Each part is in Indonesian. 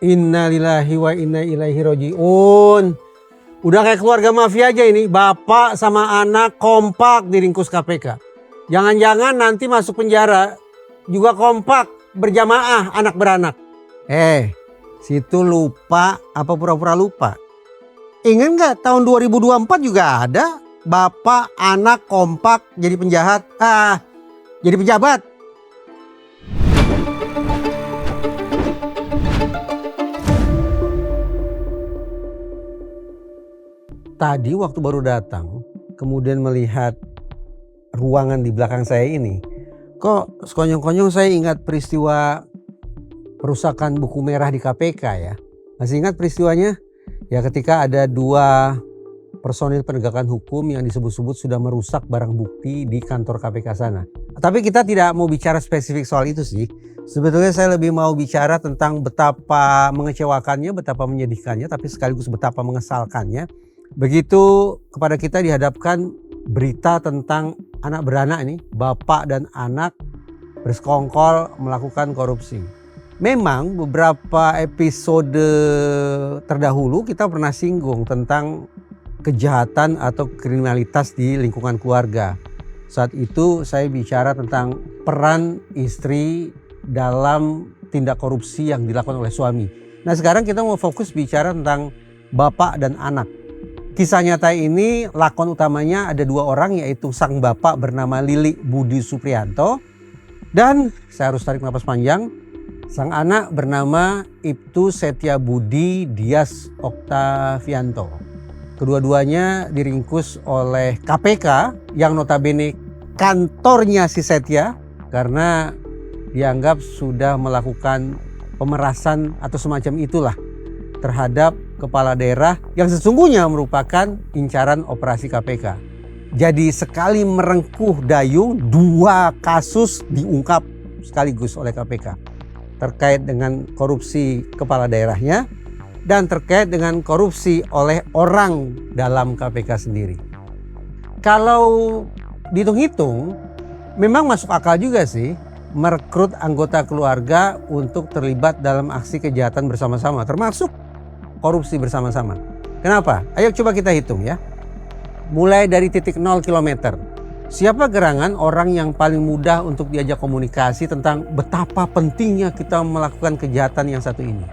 Innalillahi wa inna ilaihi roji'un. Udah kayak keluarga mafia aja ini. Bapak sama anak kompak diringkus KPK. Jangan-jangan nanti masuk penjara juga kompak berjamaah anak beranak. Situ lupa apa pura-pura lupa? Ingat nggak tahun 2024 juga ada bapak anak kompak jadi penjahat. Jadi pejabat. Tadi waktu baru datang, kemudian melihat ruangan di belakang saya ini, kok sekonyong-konyong saya ingat peristiwa perusakan buku merah di KPK ya. Masih ingat peristiwanya? Ya, ketika ada 2 personil penegakan hukum yang disebut-sebut sudah merusak barang bukti di kantor KPK sana. Tapi kita tidak mau bicara spesifik soal itu sih. Sebetulnya saya lebih mau bicara tentang betapa mengecewakannya, betapa menyedihkannya, tapi sekaligus betapa mengesalkannya. Begitu kepada kita dihadapkan berita tentang anak beranak ini, bapak dan anak bersekongkol melakukan korupsi. Memang beberapa episode terdahulu kita pernah singgung tentang kejahatan atau kriminalitas di lingkungan keluarga. Saat itu saya bicara tentang peran istri dalam tindak korupsi yang dilakukan oleh suami. Nah, sekarang kita mau fokus bicara tentang bapak dan anak. Kisah nyata ini lakon utamanya ada 2 orang, yaitu sang bapak bernama Lili Budi Suprianto dan saya harus tarik napas panjang, sang anak bernama Ibtu Setia Budi Dias Oktavianto. Kedua-duanya diringkus oleh KPK yang notabene kantornya si Setia karena dianggap sudah melakukan pemerasan atau semacam itulah terhadap kepala daerah yang sesungguhnya merupakan incaran operasi KPK. Jadi sekali merengkuh dayung, 2 kasus diungkap sekaligus oleh KPK. Terkait dengan korupsi kepala daerahnya dan terkait dengan korupsi oleh orang dalam KPK sendiri. Kalau dihitung-hitung memang masuk akal juga sih merekrut anggota keluarga untuk terlibat dalam aksi kejahatan bersama-sama, termasuk korupsi bersama-sama. Kenapa? Ayo coba kita hitung ya. Mulai dari titik 0 km. Siapa gerangan orang yang paling mudah untuk diajak komunikasi tentang betapa pentingnya kita melakukan kejahatan yang satu ini.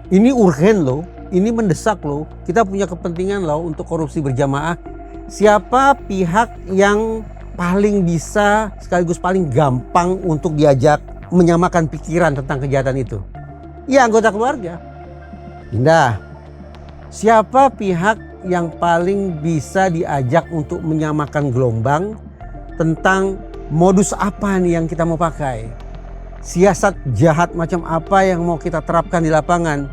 Ini urgen loh, ini mendesak loh. Kita punya kepentingan loh untuk korupsi berjamaah. Siapa pihak yang paling bisa sekaligus paling gampang untuk diajak menyamakan pikiran tentang kejahatan itu? Ya, anggota keluarga. Indah, siapa pihak yang paling bisa diajak untuk menyamakan gelombang tentang modus apa nih yang kita mau pakai? Siasat jahat macam apa yang mau kita terapkan di lapangan?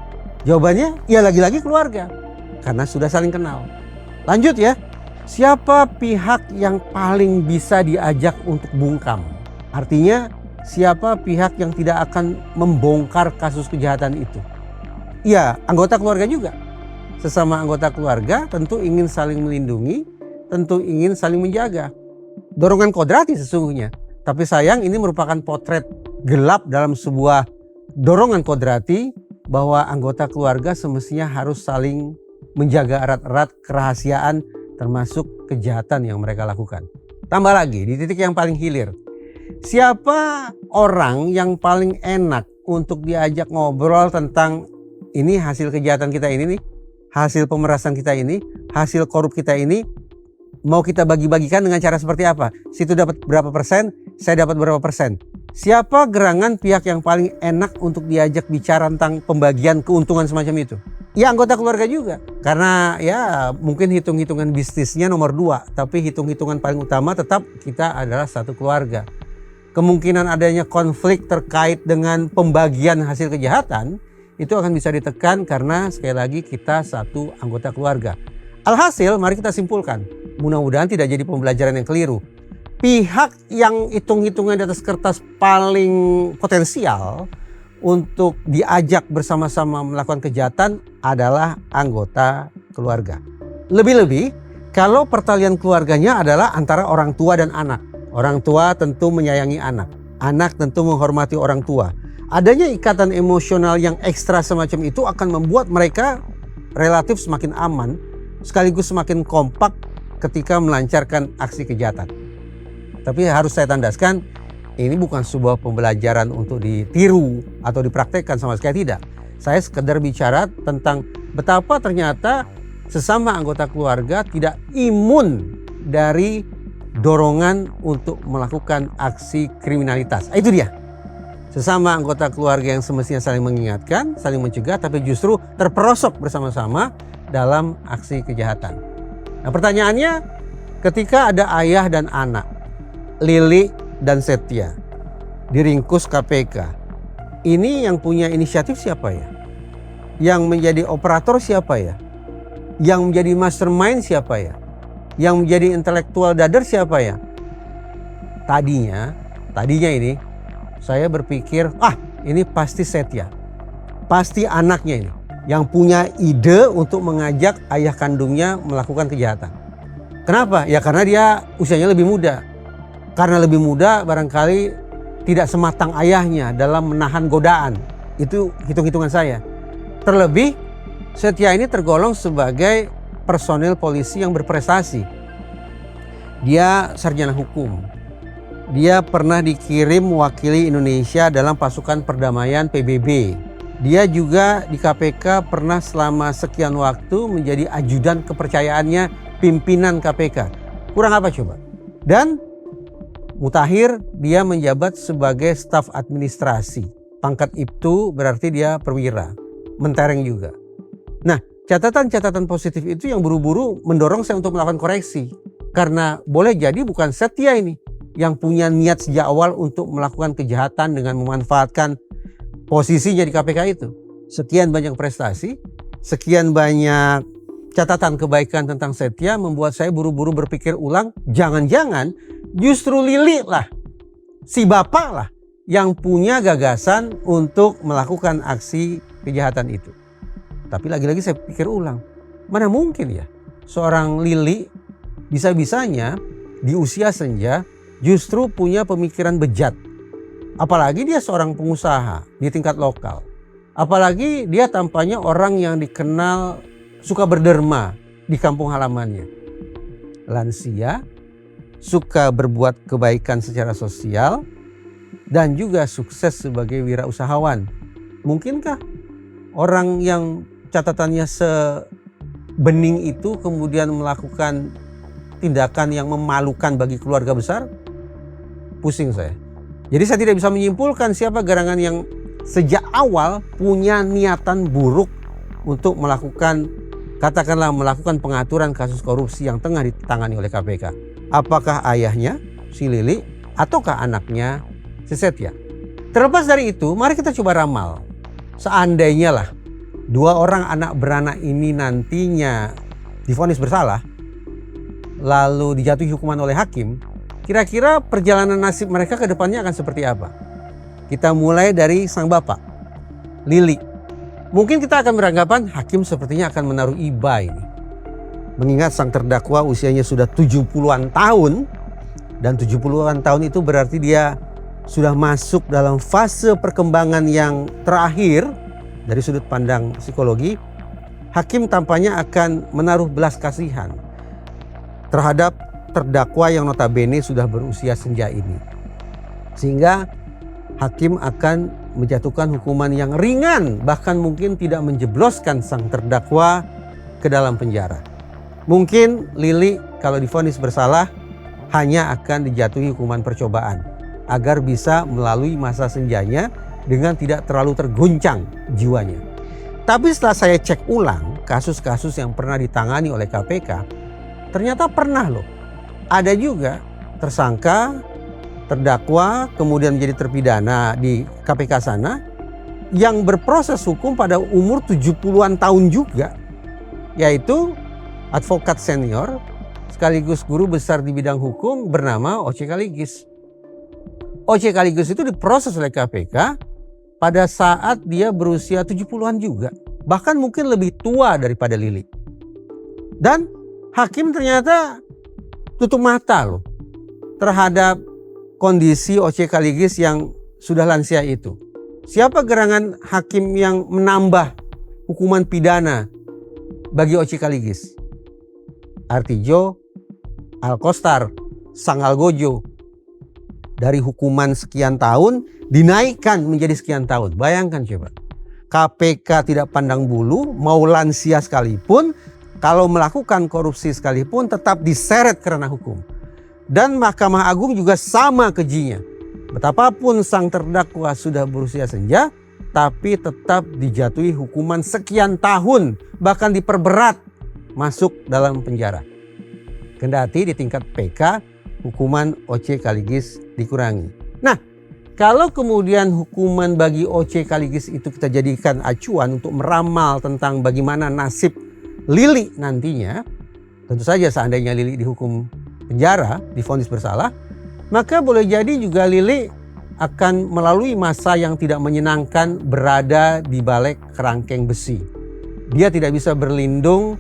Jawabannya ya lagi-lagi keluarga, karena sudah saling kenal. Lanjut ya, siapa pihak yang paling bisa diajak untuk bungkam? Artinya siapa pihak yang tidak akan membongkar kasus kejahatan itu? Ya, anggota keluarga juga. Sesama anggota keluarga tentu ingin saling melindungi, tentu ingin saling menjaga. Dorongan kodrati sesungguhnya. Tapi sayang ini merupakan potret gelap dalam sebuah dorongan kodrati bahwa anggota keluarga semestinya harus saling menjaga erat-erat kerahasiaan termasuk kejahatan yang mereka lakukan. Tambah lagi di titik yang paling hilir. Siapa orang yang paling enak untuk diajak ngobrol tentang ini hasil kejahatan kita ini nih, hasil pemerasan kita ini, hasil korup kita ini, mau kita bagi-bagikan dengan cara seperti apa? Situ dapat berapa persen, saya dapat berapa persen. Siapa gerangan pihak yang paling enak untuk diajak bicara tentang pembagian keuntungan semacam itu? Ya anggota keluarga juga. Karena ya mungkin hitung-hitungan bisnisnya nomor 2, tapi hitung-hitungan paling utama tetap kita adalah satu keluarga. Kemungkinan adanya konflik terkait dengan pembagian hasil kejahatan itu akan bisa ditekan karena sekali lagi kita satu anggota keluarga. Alhasil mari kita simpulkan, mudah-mudahan tidak jadi pembelajaran yang keliru. Pihak yang hitung-hitungan di atas kertas paling potensial untuk diajak bersama-sama melakukan kejahatan adalah anggota keluarga. Lebih-lebih kalau pertalian keluarganya adalah antara orang tua dan anak. Orang tua tentu menyayangi anak. Anak tentu menghormati orang tua. Adanya ikatan emosional yang ekstra semacam itu akan membuat mereka relatif semakin aman sekaligus semakin kompak ketika melancarkan aksi kejahatan. Tapi harus saya tandaskan, ini bukan sebuah pembelajaran untuk ditiru atau dipraktekkan, sama sekali tidak. Saya sekedar bicara tentang betapa ternyata sesama anggota keluarga tidak imun dari dorongan untuk melakukan aksi kriminalitas. Itu dia. Sesama anggota keluarga yang semestinya saling mengingatkan, saling mencegah, tapi justru terperosok bersama-sama dalam aksi kejahatan. Nah, pertanyaannya, ketika ada ayah dan anak, Lili dan Setia, diringkus KPK, ini yang punya inisiatif siapa ya? Yang menjadi operator siapa ya? Yang menjadi mastermind siapa ya? Yang menjadi intelektual dader siapa ya? Tadinya ini saya berpikir, ini pasti Setia. Pasti anaknya ini yang punya ide untuk mengajak ayah kandungnya melakukan kejahatan. Kenapa? Ya karena dia usianya lebih muda. Karena lebih muda barangkali tidak sematang ayahnya dalam menahan godaan. Itu hitung-hitungan saya. Terlebih Setia ini tergolong sebagai personil polisi yang berprestasi. Dia sarjana hukum. Dia pernah dikirim mewakili Indonesia dalam pasukan perdamaian PBB. Dia juga di KPK pernah selama sekian waktu menjadi ajudan kepercayaannya pimpinan KPK. Kurang apa coba? Dan mutakhir dia menjabat sebagai staf administrasi. Pangkat itu berarti dia perwira, mentereng juga. Nah, catatan-catatan positif itu yang buru-buru mendorong saya untuk melakukan koreksi. Karena boleh jadi bukan Setia ini yang punya niat sejak awal untuk melakukan kejahatan dengan memanfaatkan posisinya di KPK itu. Sekian banyak prestasi, sekian banyak catatan kebaikan tentang Setia membuat saya buru-buru berpikir ulang, jangan-jangan justru Lili lah, si bapak lah yang punya gagasan untuk melakukan aksi kejahatan itu. Tapi lagi-lagi saya pikir ulang, mana mungkin ya seorang Lili bisa-bisanya di usia senja justru punya pemikiran bejat. Apalagi dia seorang pengusaha di tingkat lokal. Apalagi dia tampaknya orang yang dikenal suka berderma di kampung halamannya. Lansia, suka berbuat kebaikan secara sosial, dan juga sukses sebagai wirausahawan. Mungkinkah orang yang catatannya sebening itu kemudian melakukan tindakan yang memalukan bagi keluarga besar? Pusing saya. Jadi saya tidak bisa menyimpulkan siapa gerangan yang sejak awal punya niatan buruk untuk melakukan, katakanlah melakukan pengaturan kasus korupsi yang tengah ditangani oleh KPK. Apakah ayahnya, si Lili, ataukah anaknya, si Setia? Terlepas dari itu, mari kita coba ramal. Seandainya lah dua orang anak beranak ini nantinya divonis bersalah, lalu dijatuhi hukuman oleh hakim, kira-kira perjalanan nasib mereka ke depannya akan seperti apa? Kita mulai dari sang bapak, Lili. Mungkin kita akan beranggapan hakim sepertinya akan menaruh iba ini. Mengingat sang terdakwa usianya sudah 70-an tahun, dan 70-an tahun itu berarti dia sudah masuk dalam fase perkembangan yang terakhir dari sudut pandang psikologi. Hakim tampaknya akan menaruh belas kasihan terhadap terdakwa yang notabene sudah berusia senja ini. Sehingga hakim akan menjatuhkan hukuman yang ringan, bahkan mungkin tidak menjebloskan sang terdakwa ke dalam penjara. Mungkin Lili kalau divonis bersalah hanya akan dijatuhi hukuman percobaan agar bisa melalui masa senjanya dengan tidak terlalu terguncang jiwanya. Tapi setelah saya cek ulang kasus-kasus yang pernah ditangani oleh KPK, ternyata pernah loh. Ada juga tersangka, terdakwa, kemudian menjadi terpidana di KPK sana yang berproses hukum pada umur 70-an tahun juga, yaitu advokat senior sekaligus guru besar di bidang hukum bernama Oce Kaligis. Oce Kaligis itu diproses oleh KPK pada saat dia berusia 70-an juga, bahkan mungkin lebih tua daripada Lili. Dan hakim ternyata tutup mata loh terhadap kondisi Oce Kaligis yang sudah lansia itu. Siapa gerangan hakim yang menambah hukuman pidana bagi Oce Kaligis? Artijo Alkostar Sangalgojo. Dari hukuman sekian tahun dinaikkan menjadi sekian tahun. Bayangkan coba. KPK tidak pandang bulu, mau lansia sekalipun, kalau melakukan korupsi sekalipun tetap diseret karena hukum. Dan Mahkamah Agung juga sama kejinya. Betapapun sang terdakwa sudah berusia senja, tapi tetap dijatuhi hukuman sekian tahun, bahkan diperberat masuk dalam penjara. Kendati di tingkat PK, hukuman Oce Kaligis dikurangi. Nah, kalau kemudian hukuman bagi Oce Kaligis itu kita jadikan acuan untuk meramal tentang bagaimana nasib Lili nantinya, tentu saja seandainya Lili dihukum penjara, divonis bersalah, maka boleh jadi juga Lili akan melalui masa yang tidak menyenangkan berada di balik kerangkeng besi. Dia tidak bisa berlindung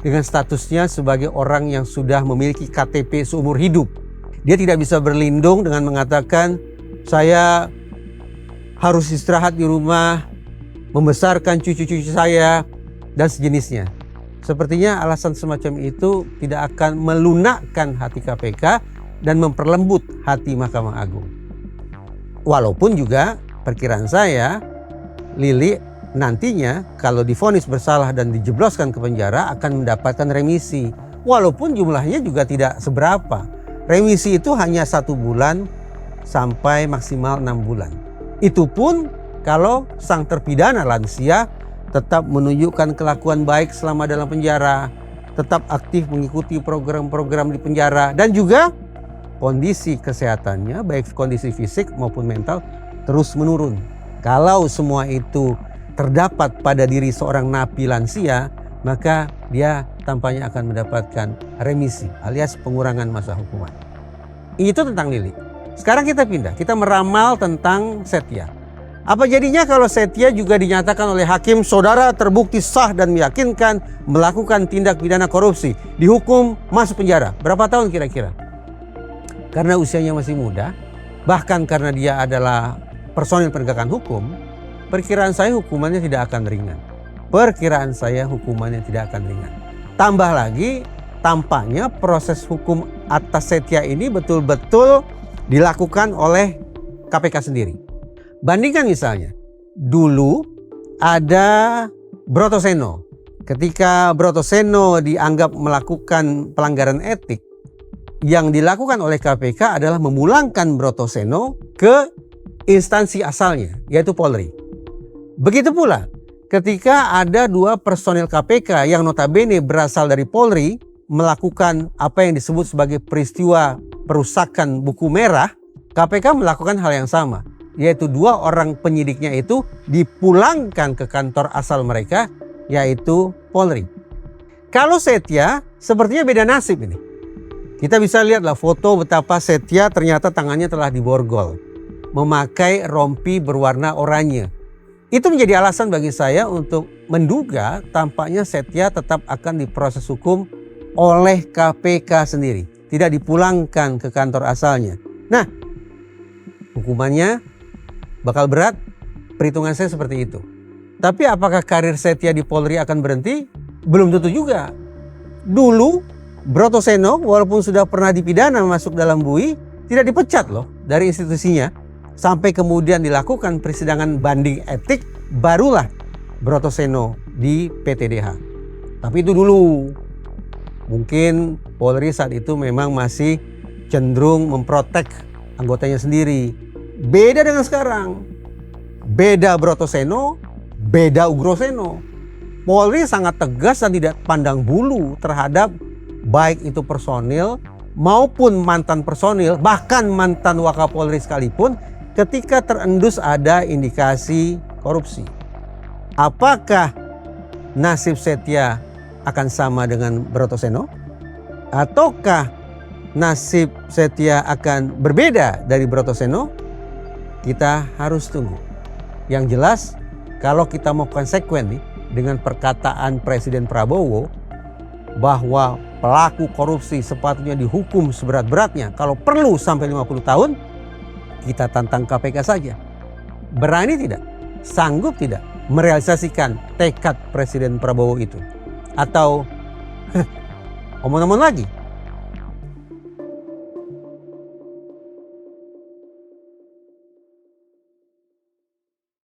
dengan statusnya sebagai orang yang sudah memiliki KTP seumur hidup. Dia tidak bisa berlindung dengan mengatakan, saya harus istirahat di rumah, membesarkan cucu-cucu saya, dan sejenisnya. Sepertinya alasan semacam itu tidak akan melunakkan hati KPK dan memperlembut hati Mahkamah Agung. Walaupun juga perkiraan saya, Lili nantinya kalau divonis bersalah dan dijebloskan ke penjara akan mendapatkan remisi. Walaupun jumlahnya juga tidak seberapa. Remisi itu hanya 1 bulan sampai maksimal 6 bulan. Itu pun kalau sang terpidana lansia tetap menunjukkan kelakuan baik selama dalam penjara, tetap aktif mengikuti program-program di penjara, dan juga kondisi kesehatannya baik kondisi fisik maupun mental terus menurun. Kalau semua itu terdapat pada diri seorang napi lansia, maka dia tampaknya akan mendapatkan remisi alias pengurangan masa hukuman. Itu tentang Lili. Sekarang kita pindah, kita meramal tentang Setia. Apa jadinya kalau Setia juga dinyatakan oleh hakim saudara terbukti sah dan meyakinkan melakukan tindak pidana korupsi, dihukum masuk penjara? Berapa tahun kira-kira? Karena usianya masih muda, bahkan karena dia adalah personil penegakan hukum, perkiraan saya hukumannya tidak akan ringan. Perkiraan saya hukumannya tidak akan ringan. Tambah lagi, tampaknya proses hukum atas Setia ini betul-betul dilakukan oleh KPK sendiri. Bandingkan misalnya, dulu ada Brotoseno. Ketika Brotoseno dianggap melakukan pelanggaran etik, yang dilakukan oleh KPK adalah memulangkan Brotoseno ke instansi asalnya, yaitu Polri. Begitu pula ketika ada 2 personil KPK yang notabene berasal dari Polri melakukan apa yang disebut sebagai peristiwa perusakan buku merah, KPK melakukan hal yang sama, yaitu 2 orang penyidiknya itu dipulangkan ke kantor asal mereka, yaitu Polri. Kalau Setia sepertinya beda nasib ini. Kita bisa lihatlah foto betapa Setia ternyata tangannya telah diborgol, memakai rompi berwarna oranye. Itu menjadi alasan bagi saya untuk menduga tampaknya Setia tetap akan diproses hukum oleh KPK sendiri, tidak dipulangkan ke kantor asalnya. Nah, hukumannya bakal berat, perhitungan saya seperti itu. Tapi apakah karir Setia di Polri akan berhenti? Belum tentu juga. Dulu Brotoseno walaupun sudah pernah dipidana masuk dalam bui, tidak dipecat loh dari institusinya. Sampai kemudian dilakukan persidangan banding etik, barulah Brotoseno di PTDH. Tapi itu dulu. Mungkin Polri saat itu memang masih cenderung memprotek anggotanya sendiri. Beda dengan sekarang. Beda Brotoseno, beda Ugroseno. Polri sangat tegas dan tidak pandang bulu terhadap baik itu personil maupun mantan personil, bahkan mantan Wakapolri sekalipun, ketika terendus ada indikasi korupsi. Apakah nasib Setia akan sama dengan Brotoseno? Ataukah nasib Setia akan berbeda dari Brotoseno? Kita harus tunggu. Yang jelas, kalau kita mau konsekuen nih dengan perkataan Presiden Prabowo bahwa pelaku korupsi sepatutnya dihukum seberat-beratnya, kalau perlu sampai 50 tahun, kita tantang KPK saja. berani tidak, sanggup tidak merealisasikan tekad Presiden Prabowo itu? Atau omong-omong lagi,